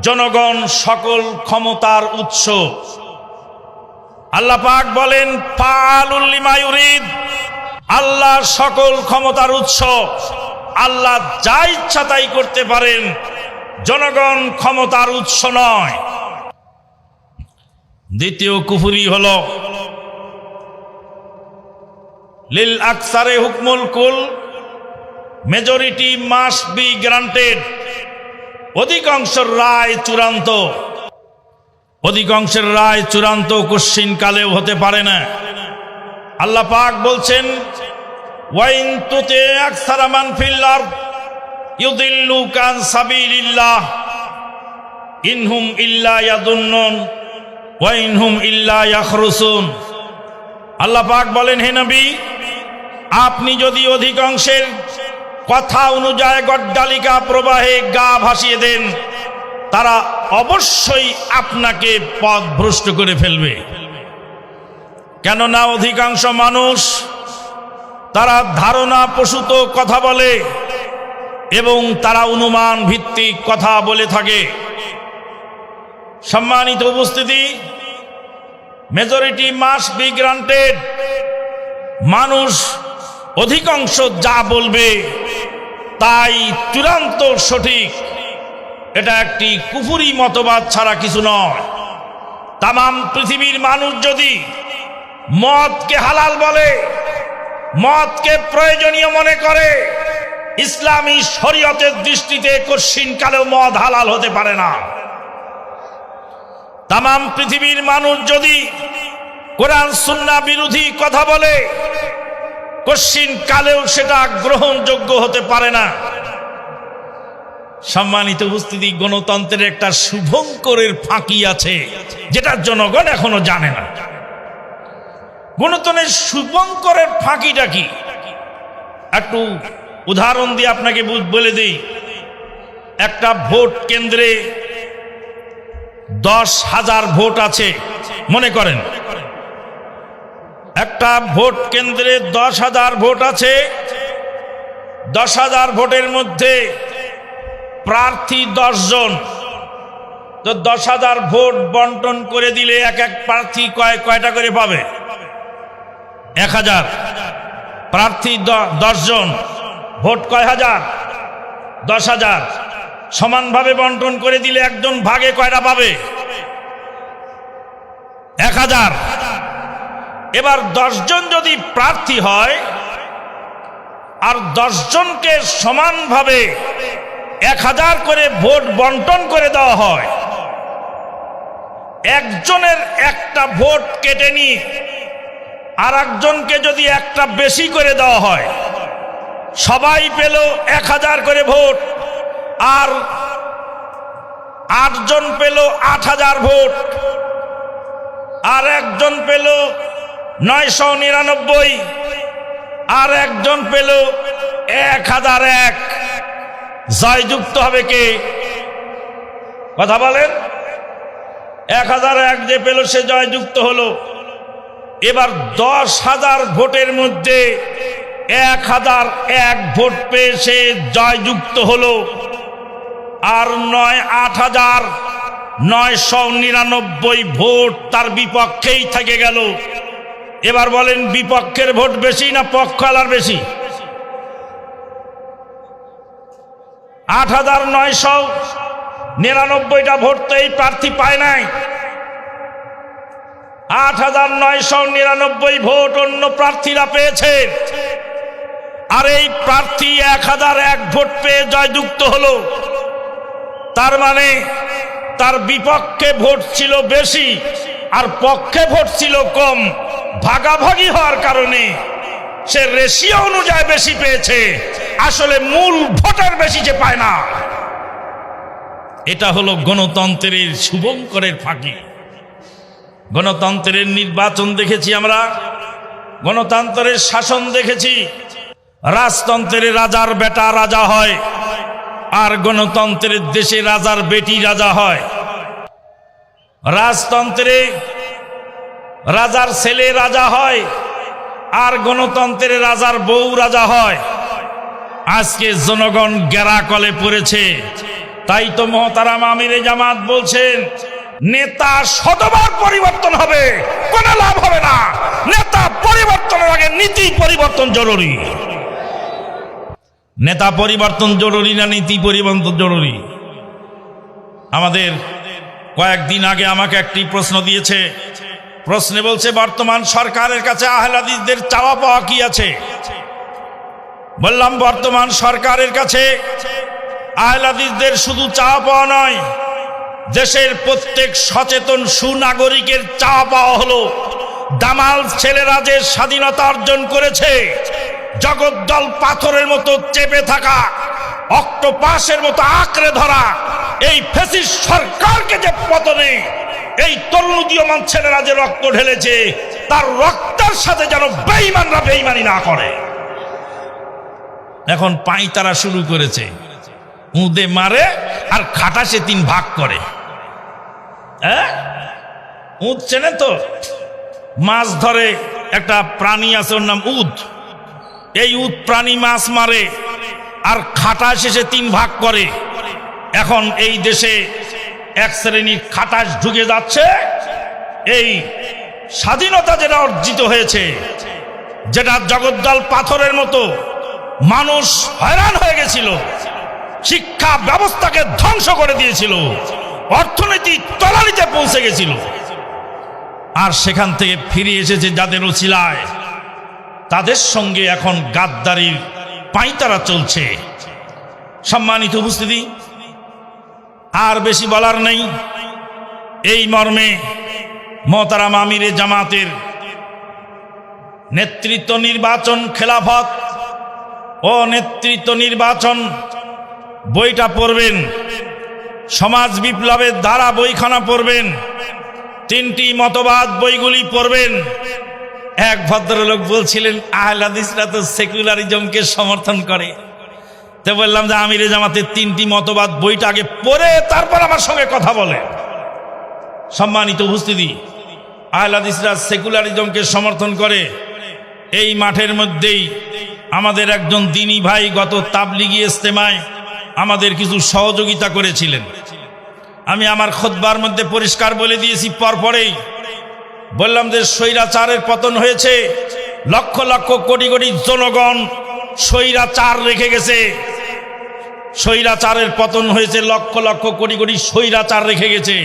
জনগণ সকল ক্ষমতার উৎস। আল্লাহ পাক বলেন ফাআলুল লিমা ইউরিদ, আল্লাহ সকল ক্ষমতার উৎস, আল্লাহ যা ইচ্ছা তাই করতে পারেন, জনগণ ক্ষমতার উৎস নয়। দ্বিতীয় কুফরি হলো লিল আকসারে হুকমুল কুল, মেজরিটি মাস্ট বি গ্রান্টেড। অধিকাংশের রায় চূড়ান্ত। অধিকাংশের রায় চূড়ান্ত কোশ্চিন কালেও হতে পারে না। আল্লাহ পাক বলছেন ওয়াইন তুতি আকসারা মান ফিল আরদ ইউদিল্লুকা আন সাবিলিল্লাহ ইনহুম ইল্লা ইয়াদুন্নুন ওয়া ইনহুম ইল্লা ইয়াখরুসুন। আল্লাহ পাক বলেন, হে নবী, আপনি যদি অধিকাংশের কথা অনুযায়ী গড্ডালিকা প্রবাহে গা ভাসিয়ে দেন, তারা অবশ্যই আপনাকে পথভ্রষ্ট করে ফেলবে। কেননা অধিকাংশ মানুষ তারা ধারণা প্রসূত কথা বলে এবং তারা অনুমান ভিত্তিক কথা বলে থাকে। সম্মানিত উপস্থিতি, মেজরিটি মাস্ট বি গ্রান্টেড। মানুষ অধিকাংশ যা বলবে তাই চূড়ান্ত সঠিক, এটা একটি কুফরি মতবাদ ছাড়া কিছু নয়। তামাম পৃথিবীর মানুষ যদি মদকে হালাল বলে, মদকে প্রয়োজনীয় মনে করে, ইসলামী শরীয়তের দৃষ্টিতে কশ্চিনকালেও মদ হালাল হতে পারে না। তামাম পৃথিবীর মানুষ যদি কোরআন সুন্নাহ বিরোধী কথা বলে, কশ্চিনকালেও সেটা গ্রহণযোগ্য হতে পারে না। সম্মানিত উপস্থিতি, গণতন্ত্রের একটা শুভঙ্করের ফাঁকি আছে যেটা জনগণ এখনো জানে না। গণতন্ত্রের শুভঙ্করের ফাঁকিটা কি? একটু উদাহরণ দিয়ে আপনাকে বলে দিই। একটা ভোট কেন্দ্রে 10,000 ভোট আছে মনে করেন। একটা ভোট কেন্দ্রে 10,000 ভোট আছে। 10,000 ভোটের মধ্যে প্রার্থী 10 জন। তো 10,000 ভোট বন্টন করে দিলে এক এক প্রার্থী কয়টা করে পাবে? 1,000। প্রার্থী 10 জন, ভোট কয় হাজার? 10,000। সমানভাবে বন্টন করে দিলে একজন ভাগে কয়টা পাবে? 1,000। এবার 10 জন যদি প্রার্থী হয় আর 10 জনকে সমানভাবে 1,000 করে ভোট বন্টন করে দেওয়া হয়, একজনের একটা একটা ভোট কেটে নিয়ে আর একজনকে যদি একটা বেশি করে দেওয়া হয়, সবাই পেল 1000 করে ভোট, আর 8 জন পেল 8000 ভোট, আর একজন পেল 999, আর একজন পেল 1001, জয়যুক্ত হবে কে? কথা বলেন। 1001 যে পেল সে জয়যুক্ত হলো। এবার 10,000 ভোটের মধ্যে 1001 ভোট পেয়ে সে জয়যুক্ত হলো, আর 8,999 ভোট তার বিপক্ষেই থেকে গেল। এবার বলেন, বিপক্ষের ভোট বেশি না পক্ষওয়ালার বেশি? 8,999টা ভোট তো এই প্রার্থী পায় নাই। 8,999 ভোট অন্য প্রার্থীরা পেয়েছে, আর এই প্রার্থী 1001 ভোট পেয়ে জয়যুক্ত হলো। তার মানে তার বিপক্ষে ভোট ছিল বেশি আর পক্ষে ভোট ছিল কম। ভাগাভাগি হওয়ার কারণে সে রেশিও অনুযায়ী বেশি পেয়েছে, আসলে মূল ভোটার বেশি যে পায় না। এটা হলো গণতন্ত্রের শুভঙ্করের ফাঁকি। গণতন্ত্রের নির্বাচন দেখেছি আমরা, গণতন্ত্রের শাসন দেখেছি। রাজতন্ত্রের রাজার বেটা রাজা হয়, আর গণতন্ত্রের দেশে রাজার বেটি রাজা হয়। রাজতন্ত্রে রাজার ছেলে রাজা হয়, আর গণতন্ত্রে রাজার বউ রাজা হয়। আজকে জনগণ গেরাকলে পড়েছে। তাই তো মহতারাম আমিরে জামাত বলছেন, নেতা শতবার পরিবর্তন হবে, কোনো লাভ হবে না। নেতা পরিবর্তনের আগে নীতি পরিবর্তন জরুরি। নেতা পরিবর্তন জরুরি না নীতি পরিবর্তন জরুরি? আমাদের কয়েকদিন আগে আমাকে একটি প্রশ্ন দিয়েছে। প্রশ্নে বলছে, বর্তমান সরকারের কাছে আহলে হাদিসদের চাওয়া পাওয়া কি আছে? বললাম, বর্তমান সরকারের কাছে আহলে হাদিসদের শুধু চাওয়া পাওয়া নয়, দেশের প্রত্যেক সচেতন সুনাগরিকের চাওয়া পাওয়া হলো, দামাল ছেলেরা যে স্বাধীনতা অর্জন করেছে, জগদ্দল পাথরের মতো চেপে থাকা, অক্টোপাসের মতো আঁকড়ে ধরা এই ফ্যাসিস্ট সরকারকে যে পতনে এই তরুণোদীয়মান ছেলেরা যে রক্ত ঢেলেছে, তার রক্তের সাথে যেন বেঈমানরা বেঈমানি না করে। এখন পাঁইতারা শুরু করেছে, উদে মারে আর খাটাসে 3 ভাগ করে। উদ চেনে তো? মাছ ধরে একটা প্রাণী আছে, ওর নাম উদ। এই উদ প্রাণী মাছ মারে আর খাটাস শেষে 3 ভাগ করে। এখন এই দেশে এক শ্রেণীর খাটাস ঢুকে যাচ্ছে। এই স্বাধীনতা যেটা অর্জিত হয়েছে, যেটা জগদ্দল পাথরের মতো মানুষ হয়রান হয়ে গেছিল, শিক্ষা ব্যবস্থাকে ধ্বংস করে দিয়েছিল, অর্থনীতি তলানিতে পৌঁছে গেছিল, আর সেখান থেকে ফিরে এসেছে যাদের ওসিলায়, তাদের সঙ্গে এখন গাদ্দারির পাঁইতারা চলছে। সম্মানিত উপস্থিতি, আর বেশি বলার নেই। এই মর্মে মহতারাম আমিরে জামাতের নেতৃত্ব নির্বাচন খেলাফত ও নেতৃত্ব নির্বাচন বইটা পড়বেন, সমাজ বিপ্লবের ধারা বইখানা পড়বেন, 3টি মতবাদ বইগুলি পড়বেন। এক ভদ্রলোক বলছিলেন, আহলে হাদিসরা তো সেকুলারিজমকে সমর্থন করে। তো বললাম যে আমিরে জামাতের 3টি মতবাদ বইটা আগে পড়ে তারপর আমার সঙ্গে কথা বলে। সম্মানিত উপস্থিতি, আহলে হাদিসরা সেকুলারিজমকে সমর্থন করে। এই মাঠের মধ্যেই আমাদের একজন দ্বীনী ভাই গত তাবলিগি ইজতেমায় আমাদের কিছু সহযোগিতা করেছিলেন। আমি আমার খুতবার মধ্যে পরিষ্কার বলে দিয়েছি, পরপরেই বললাম যে স্বৈরাচারের পতন হয়েছে, লক্ষ লক্ষ কোটি কোটি জনগণ স্বৈরাচার রেখে গেছে। স্বৈরাচারের পতন হয়েছে, লক্ষ লক্ষ কোটি কোটি স্বৈরাচার রেখে গেছে।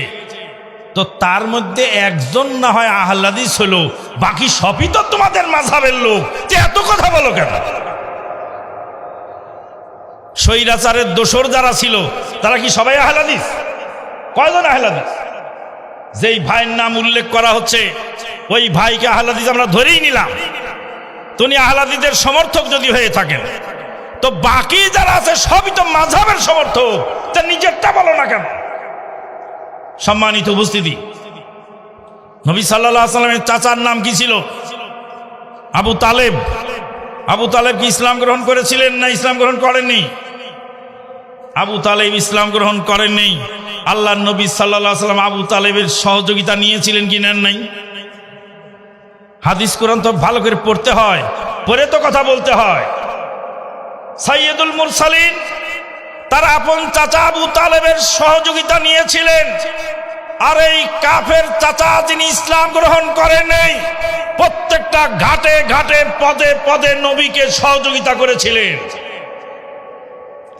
তো তার মধ্যে একজন না হয় আহলে হাদিস হলো, বাকি সবই তো তোমাদের মাযহাবের লোক। যে এত কথা বলো কেন? স্বৈরাচারের দোসর যারা ছিল তারা কি সবাই আহলে হাদিস? কয়জন আহলে হাদিস? যেই ভাইয়ের নাম উল্লেখ করা হচ্ছে ওই ভাইকে আহলে হাদিস আমরা ধরেই নিলাম। তিনি আহলে হাদিসের সমর্থক যদি হয়ে থাকেন, তো বাকি যারা আছে সবই তো মাযহাবের সমর্থক, তা নিজেরটা বলো না কেন? সম্মানিত উপস্থিতি, নবী সাল্লাল্লাহু আলাইহি ওয়াসাল্লামের চাচার নাম কি ছিল? আবু তালেব। আবু তালেব কি ইসলাম গ্রহণ করেছিলেন না ইসলাম গ্রহণ করেননি? আবু তালেব ইসলাম গ্রহণ করেননি। আল্লাহর নবী সাল্লাল্লাহু আলাইহি ওয়াসাল্লাম আবু তালেবের সহযোগিতা নিয়েছিলেন কি নেন নাই? হাদিস কোরআন তো ভালো করে পড়তে হয়, পড়ে তো কথা বলতে হয়। সাইয়্যিদুল মুরসালিন তার আপন চাচা আবু তালেবের সহযোগিতা নিয়েছিলেন। আর এই কাফের চাচা যিনি ইসলাম গ্রহণ করেন নাই, প্রত্যেকটা ঘাটে ঘাটে পদে পদে নবীকে সহযোগিতা করেছিলেন।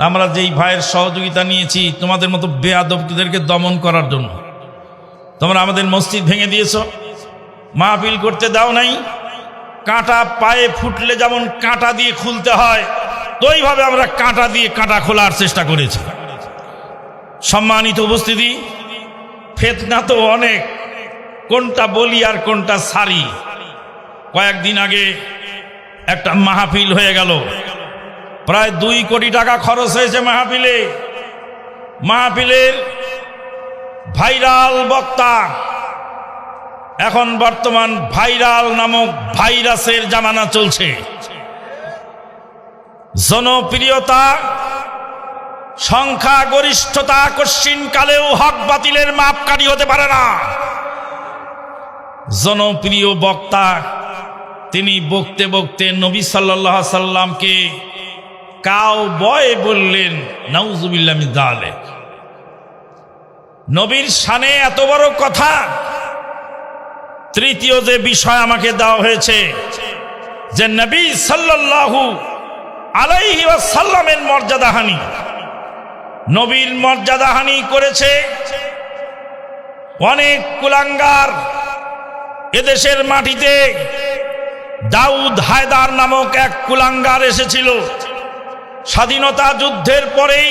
আমরা যেই ভাইয়ের সহযোগিতা নিয়েছি তোমাদের মতো বেয়াদবদেরকে দমন করার জন্য, তোমরা আমাদের মসজিদ ভেঙে দিয়েছ, মাহফিল করতে দাও নাই। কাঁটা পায়ে ফুটলে যেমন কাঁটা দিয়ে খুলতে হয়, তো এইভাবে আমরা কাঁটা দিয়ে কাঁটা খোলার চেষ্টা করেছি। সম্মানিত উপস্থিতি, ফিতনা তো অনেক, কোনটা বলি আর কোনটা সারি। কয়েকদিন আগে একটা মাহফিল হয়ে গেল, প্রায় 2 কোটি টাকা খরচ হয়েছে মাহফিলে। মাহফিলের ভাইরাল বক্তা, এখন বর্তমান ভাইরাল নামক ভাইরাসের জামানা চলছে। জনপ্রিয়তা, সংখ্যাগরিষ্ঠতা কশ্চিনকালেও হক বাতিলের মাপকাঠি হতে পারে না। জনপ্রিয় বক্তা তিনি বকতে বকতে নবী সাল্লাল্লাহু আলাইহি সাল্লামকে কাউ বয় বললেন, নাউজুবিল্লাহ মিন যালিক। নবীর শানে এত বড় কথা। তৃতীয় যে বিষয় আমাকে দেওয়া হয়েছে, যে নবী সাল্লাল্লাহু আলাইহি ওয়াসাল্লামের মর্যাদাহানি, নবীর মর্যাদাহানি করেছে অনেক কুলাঙ্গার। এদেশের মাটিতে দাউদ হায়দার নামক এক কুলাঙ্গার এসেছিল। স্বাধীনতা যুদ্ধের পরেই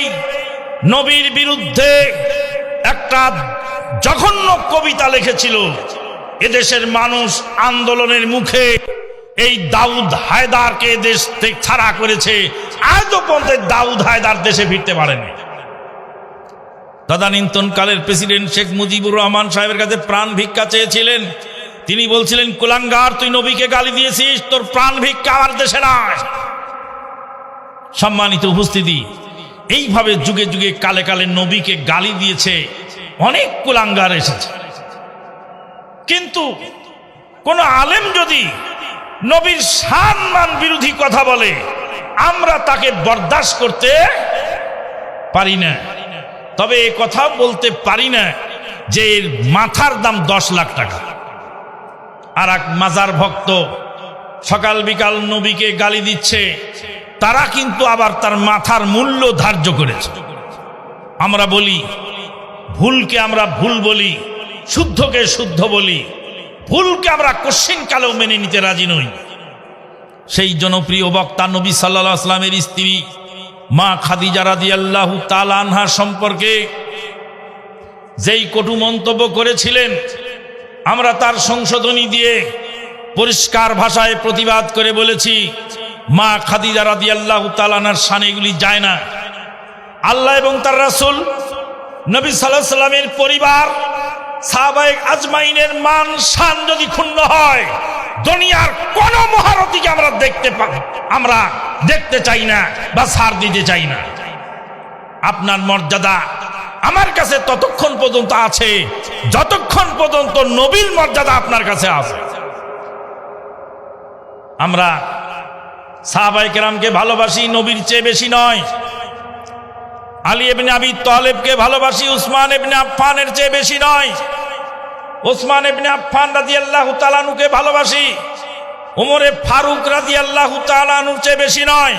নবীর বিরুদ্ধে একটা জঘন্য কবিতা লিখেছিল। এদেশের মানুষ আন্দোলনের মুখে এই দাউদ হায়দারকে দেশ থেকে ছাড়া করেছে। আজও পর্যন্ত দাউদ হায়দার দেশে ফিরতে পারেনি। তদানীন্তনকালের প্রেসিডেন্ট শেখ মুজিবুর রহমান সাহেবের কাছে প্রাণ ভিক্ষা চেয়েছিলেন। তিনি বলছিলেন, কুলাঙ্গার, তুই নবীকে গালি দিয়েছিস, তোর প্রাণ ভিক্ষা আমার দেশে নাই। সম্মানিত উপস্থিতি, এইভাবে যুগে যুগে কালে কালে নবীকে গালি দিয়েছে অনেক কুলাঙ্গার এসেছে। কিন্তু কোন আলেম যদি নবীর সম্মান বিরোধী কথা বলে, আমরা তাকে বরদাস্ত করতে পারি না। তবে এ কথা বলতে পারি না যে এর মাথার দাম 10 লাখ টাকা। আর এক মাজার ভক্ত সকাল বিকাল নবীকে গালি দিচ্ছে, তারা কিন্তু আবার তার মাথার মূল্য ধার্য করেছে। আমরা বলি ভুলকে আমরা ভুল বলি, শুদ্ধকে শুদ্ধ বলি, ভুলকে আমরা কশ্চিনকালেও মেনে নিতে রাজি নই। সেই জনপ্রিয় বক্তা নবী সাল্লাল্লাহু আলাইহি ওয়াসাল্লামের স্ত্রী মা খাদিজা রাদিয়াল্লাহু তাআলা আনহা সম্পর্কে যেই কটু মন্তব্য করেছিলেন, আমরা তার সংশোধনী দিয়ে পরিষ্কার ভাষায় প্রতিবাদ করে বলেছি, মা খাদিজা রাদিয়াল্লাহু তাআলা আনহার শানে এগুলি যায় না। আল্লাহ এবং তার রাসূল নবী সাল্লাল্লাহু আলাইহি ওয়াসাল্লামের পরিবার সাহাবায়ে আজমাইনের মান শান যদি ক্ষুণ্ণ হয়, দুনিয়ার কোন মহারথীকে আমরা দেখতে চাই না বা ছাড় দিতে চাই না। আপনার মর্যাদা আমার কাছে ততক্ষণ পর্যন্ত আছে যতক্ষণ পর্যন্ত নবীর মর্যাদা আপনার কাছে আছে। আমরা সাহাবায়ে কেরামকে ভালোবাসি, নবীর চেয়ে বেশি নয়। আলী ইবনে আবি তালেবকে ভালোবাসি, উসমান ইবনে আফফানের চেয়ে বেশি নয়। উসমান ইবনে আফফান রাদিয়াল্লাহু তাআলা আনহুকে ভালোবাসি, উমরে ফারুক রাদিয়াল্লাহু তাআলা আনহুর চেয়ে বেশি নয়।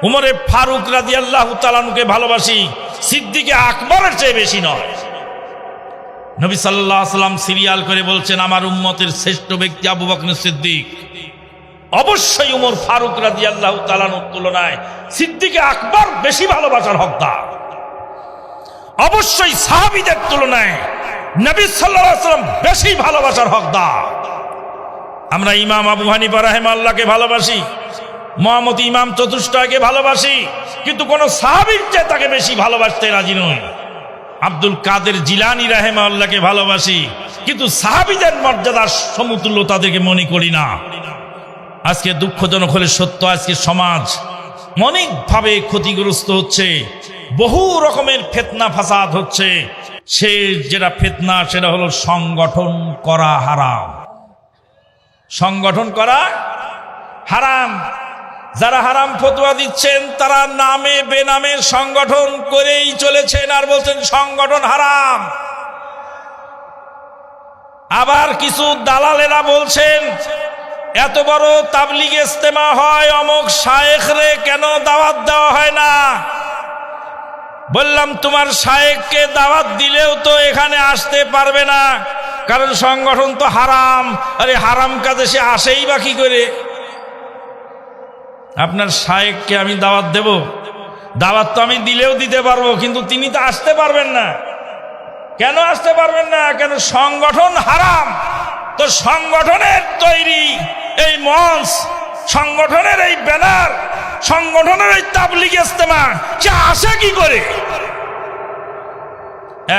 উমরে ফারুক রাদিয়াল্লাহু তাআলা আনহুকে ভালোবাসি, সিদ্দিকে আকবরের চেয়ে বেশি নয়। নবী সাল্লাল্লাহু আলাইহি ওয়াসাল্লাম সিরিয়াল করে বলছেন, আমার উম্মতের শ্রেষ্ঠ ব্যক্তি আবু বকর সিদ্দিক। অবশ্যই উমর ফারুক রাদিয়াল্লাহু তাআলা আনহুর তুলনায় সিদ্দিকে আকবর বেশি ভালোবাসার হকদার। অবশ্যই সাহাবীদের তুলনায় নবী সাল্লাল্লাহু আলাইহি ওয়াসাল্লাম বেশি ভালোবাসার হকদার। আমরা ইমাম আবু হানিফা রাহিমাহুল্লাহকে ভালোবাসি, মুহাম্মদ ইমাম চতুষ্টয়কে ভালোবাসি, কিন্তু কোন সাহাবীর চেয়ে তাকে বেশি ভালোবাসতে রাজি নই। আব্দুল কাদের জিলানী রাহিমাহুল্লাহকে ভালোবাসি, কিন্তু সাহাবীদের মর্যাদার সমতুল্য তাদেরকে মনে করি না। আজকে দুঃখজনক হলে সত্য, আজকে সমাজ অনেকভাবে ক্ষতিগ্রস্ত হচ্ছে, বহু রকমের ফিতনা ফাসাদ হচ্ছে। সে যেটা ফিতনা, সেটা হলো সংগঠন করা হারাম। সংগঠন করা হারাম। যারা হারাম ফতোয়া দিচ্ছেন তারা নামে বেনামে সংগঠন করেই চলেছেন আর বলছেন সংগঠন হারাম। আবার কিছু দালালেরা বলছেন এত বড় তাবলীগ ইজতেমা হয়, অমুক শায়েখরে কেন দাওয়াত দেওয়া হয় না? বললাম তোমার শায়েখকে দাওয়াত দিলেও তো এখানে আসতে পারবে না, কারণ সংগঠন তো হারাম। আরে হারাম কাজে সে আসেই বা কি করে? আপনার শায়েখকে আমি দাওয়াত দেব, দাওয়াত তো আমি দিলেও দিতে পারবো, কিন্তু তিনি তো আসতে পারবেন না। কেন আসতে পারবেন না? কেন সংগঠন হারাম। তো সংগঠনের তৈরি এই মঞ্চ, সংগঠনের এই ব্যানার, সংগঠনের এই তাবলীগ ইজতেমা সে আসে কি করে?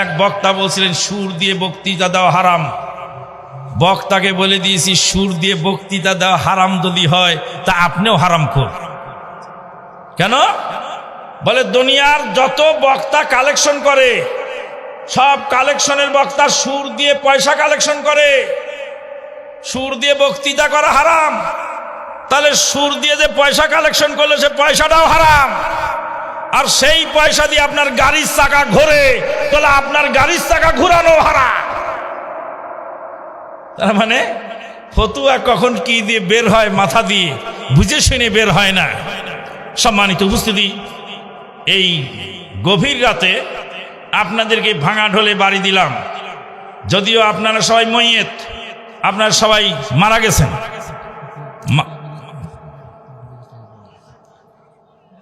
এক বক্তা বলছিলেন সুর দিয়ে বক্তৃতা দেওয়া হারাম। বক্তাকে বলে দিয়েছি সুর দিয়ে বক্তৃতা দেওয়া হারাম যদি হয় তা আপনিও হারাম কর। কেন? বলে দুনিয়ার যত বক্তা কালেকশন করে, সব কালেকশনের বক্তা সুর দিয়ে পয়সা কালেকশন করে। সুর দিয়ে বক্তৃতা করা হারাম, তাহলে সুর দিয়ে যে পয়সা কালেকশন করলে সে পয়সাটাও হারাম। আর সেই পয়সা দিয়ে আপনার গাড়ির চাকা ঘোরে, তাহলে আপনার গাড়ির চাকা ঘুরানো হারাম। তার মানে ফতুয়া কখন কি দিয়ে বের হয়, মাথা দিয়ে বুঝে শুনে বের হয় না। সম্মানিত উপস্থিতি, এই গভীর রাতে আপনাদেরকে ভাঙা ঢোলে বাড়ি দিলাম। যদিও আপনারা সবাই মইয়েত, আপনারা সবাই মারা গেছেন,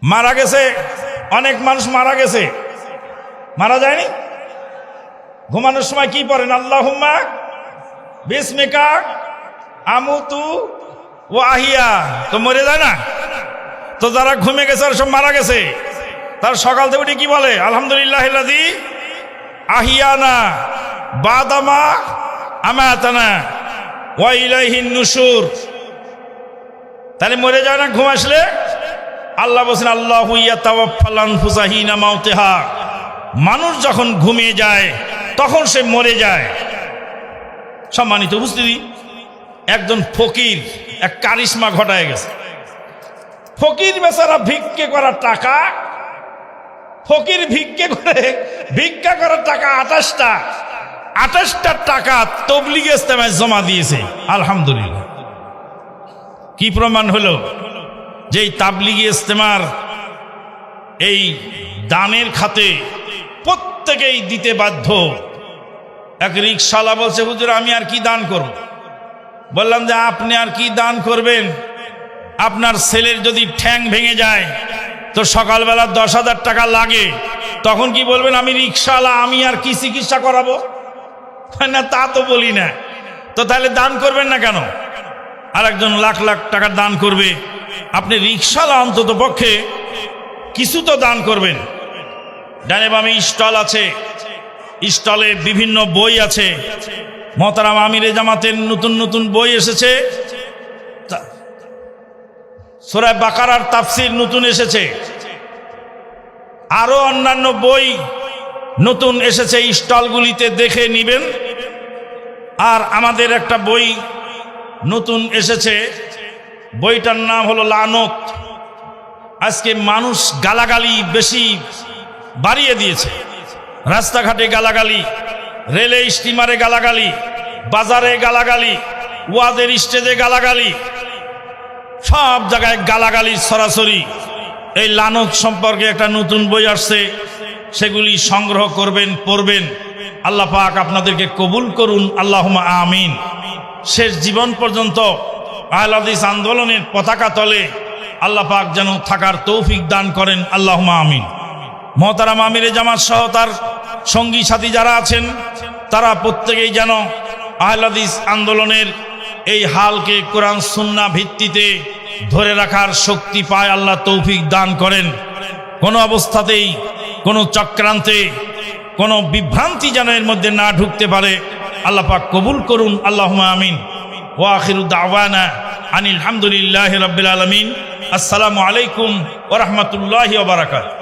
মারা গেছে, অনেক মানুষ মারা গেছে। মারা যায়নি? ঘুমানোর সময় কি পড়েন? আল্লাহুম্মা বিসমিকা আমুতু ও আহিয়া। তো মরে যায় না? তো যারা ঘুমে গেছে আর সব মারা গেছে, তার সকাল থেকে উঠে কি বলে? আলহামদুলিল্লাহিল্লাযী আহিয়ানা বাদামা আমাতানা ওয়া ইলাইহিন নুশুর। তাহলে মরে যায় না ঘুম আসলে? আল্লাহ বলছেন আল্লাহু ইয়াতাওয়াফাল আনফুসা হিনা মাউতিহা। মানুষ যখন ঘুমিয়ে যায় তখন সে মরে যায়। সম্মানিত উপস্থিতি, একজন ফকির এক কারিশমা ঘটায় গেছে। ফকির বেচারা ভিক্ষে করার টাকা, ফকির ভিক্ষে করে ভিক্ষা করার টাকা 28টা টাকা তাবলীগ ইজতেমায় জমা দিয়েছে। আলহামদুলিল্লাহ। কি প্রমাণ হলো যে এই তাবলীগ ইজতেমার এই দানের খাতে প্রত্যেকেই দিতে বাধ্য। এক রিকশাওয়ালা বলছে হুজুর আমি আর কি দান করব? বললাম যে আপনি আর কি দান করবেন? আপনার ছেলের যদি ঠ্যাং ভেঙে যায় তো সকালবেলা 10,000 টাকা লাগে, তখন কি বলবেন আমি রিকশাওয়ালা, আমি আর কি চিকিৎসা করাবো? না, তা তো বলি না। তো তাহলে দান করবেন না কেন? আর একজন লাখ লাখ টাকা দান করবে, আপনি রিকশাওয়ালা অন্তত পক্ষে কিছু তো দান করবেন। ডানে বামে স্টল আছে, স্টলে বিভিন্ন বই আছে। মোহতারাম আমিরে জামাতের নতুন নতুন বই এসেছে, সূরা বাকারার তাফসীর নতুন এসেছে, আরো অন্যান্য বই নতুন এসেছে। স্টলগুলিতে দেখে নিবেন। আর আমাদের একটা বই নতুন এসেছে, বইটার নাম হলো লানত। আজকে মানুষ গালাগালি বেশি বাড়িয়ে দিয়েছে। রাস্তাঘাটে গালাগালি, রেলে স্টিমারে গালাগালি, বাজারে গালাগালি, ওয়াজের স্টেজে গালাগালি, সব জায়গায় গালাগালি সরাসরি। এই লানত সম্পর্কে একটা নতুন বই আসছে, সেগুলি সংগ্রহ করবেন, পড়বেন। আল্লাহ পাক আপনাদেরকে কবুল করুন, আল্লাহুম্মা আমিন। শেষ জীবন পর্যন্ত আহলে হাদিস আন্দোলনের পতাকা তলে আল্লাহ পাক যেন থাকার তৌফিক দান করেন, আল্লাহুম্মা আমিন। মোহতারাম আমিরে জামাত সহ তার সঙ্গী সাথী যারা আছেন তারা প্রত্যেকেই যেন আহলে হাদিস আন্দোলনের এই হালকে কোরআন সুন্নাহ ভিত্তিতে ধরে রাখার শক্তি পায়। আল্লাহ তৌফিক দান করেন। কোনো অবস্থাতেই কোনো চক্রান্তে কোনো বিভ্রান্তি যেন এর মধ্যে না ঢুকতে পারে। আল্লাহ পাক কবুল করুন, আল্লাহুম্মা আমিন। ওয়া আখিরু দাওয়ানা আনিল হামদুলিল্লাহি রাব্বিল আলামিন। আসসালামু আলাইকুম ওয়া রাহমাতুল্লাহি ওয়া বারাকাতুহু।